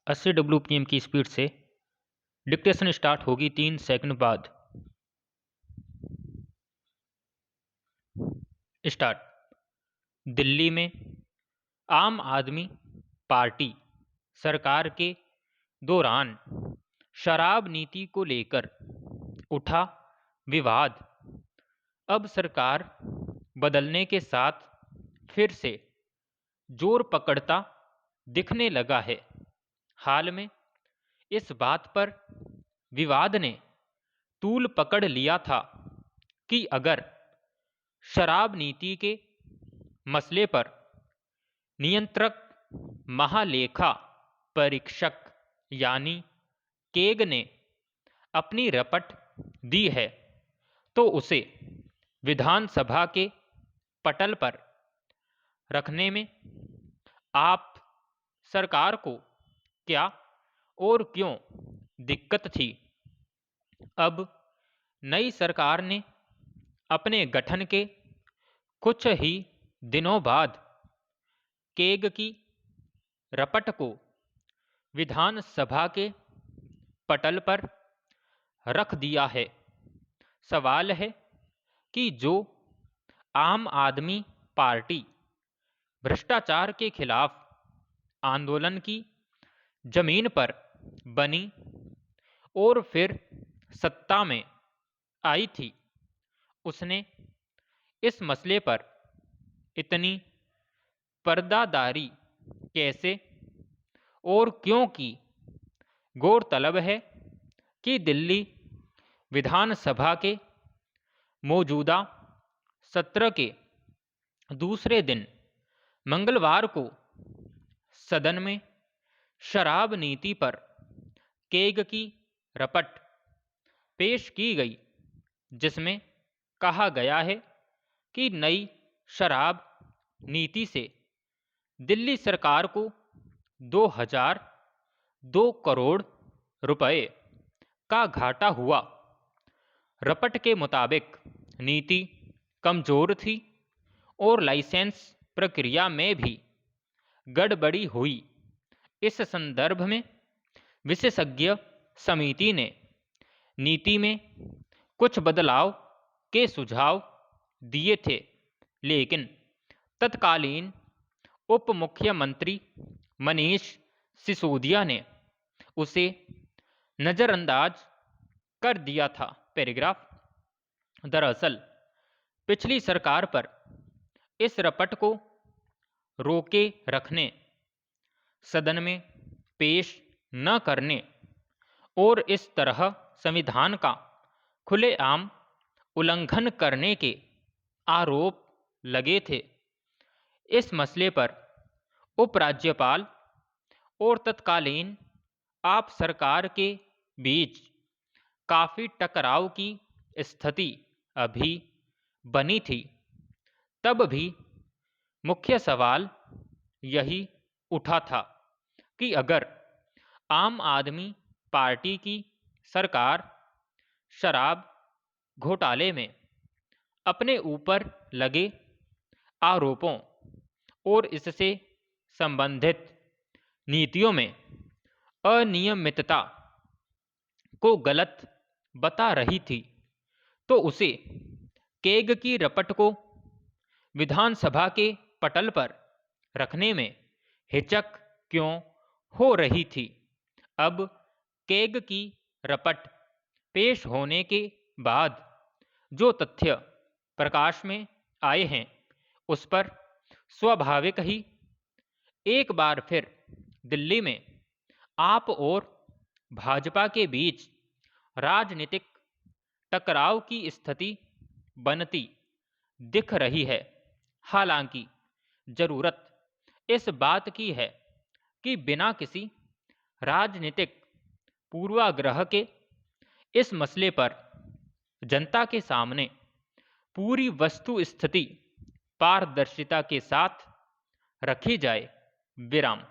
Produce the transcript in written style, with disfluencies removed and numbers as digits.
80 WPM की speed से dictation start होगी 3 सेकंड बाद। स्टार्ट। दिल्ली में आम आदमी पार्टी सरकार के दौरान शराब नीति को लेकर उठा विवाद अब सरकार बदलने के साथ फिर से जोर पकड़ता दिखने लगा है। हाल में इस बात पर विवाद ने तूल पकड़ लिया था कि अगर शराब नीति के मसले पर नियंत्रक महालेखा परीक्षक यानी केग ने अपनी रपट दी है तो उसे विधानसभा के पटल पर रखने में आप सरकार को क्या और क्यों दिक्कत थी। अब नई सरकार ने अपने गठन के कुछ ही दिनों बाद केग की रपट को विधानसभा के पटल पर रख दिया है। सवाल है कि जो आम आदमी पार्टी भ्रष्टाचार के खिलाफ आंदोलन की जमीन पर बनी और फिर सत्ता में आई थी, उसने इस मसले पर इतनी पर्दादारी कैसे और क्यों की। गौरतलब है कि दिल्ली विधानसभा के मौजूदा सत्र के दूसरे दिन मंगलवार को सदन में शराब नीति पर केग की रपट पेश की गई, जिसमें कहा गया है कि नई शराब नीति से दिल्ली सरकार को 2002 करोड़ रुपए का घाटा हुआ। रपट के मुताबिक नीति कमजोर थी और लाइसेंस प्रक्रिया में भी गड़बड़ी हुई। इस संदर्भ में विशेषज्ञ समिति ने नीति में कुछ बदलाव के सुझाव दिए थे, लेकिन तत्कालीन उप मुख्यमंत्री मनीष सिसोदिया ने उसे नज़रअंदाज कर दिया था। पैराग्राफ। दरअसल पिछली सरकार पर इस रपट को रोके रखने, सदन में पेश न करने और इस तरह संविधान का खुलेआम उल्लंघन करने के आरोप लगे थे। इस मसले पर उपराज्यपाल और तत्कालीन आप सरकार के बीच काफ़ी टकराव की स्थिति अभी बनी थी। तब भी मुख्य सवाल यही उठा था कि अगर आम आदमी पार्टी की सरकार शराब घोटाले में अपने ऊपर लगे आरोपों और इससे संबंधित नीतियों में अनियमितता को गलत बता रही थी, तो उसे केग की रपट को विधानसभा के पटल पर रखने में हिचक क्यों हो रही थी। अब केग की रपट पेश होने के बाद जो तथ्य प्रकाश में आए हैं, उस पर स्वाभाविक ही एक बार फिर दिल्ली में आप और भाजपा के बीच राजनीतिक टकराव की स्थिति बनती दिख रही है। हालांकि जरूरत इस बात की है कि बिना किसी राजनीतिक पूर्वाग्रह के इस मसले पर जनता के सामने पूरी वस्तु स्थिति पारदर्शिता के साथ रखी जाए। विराम।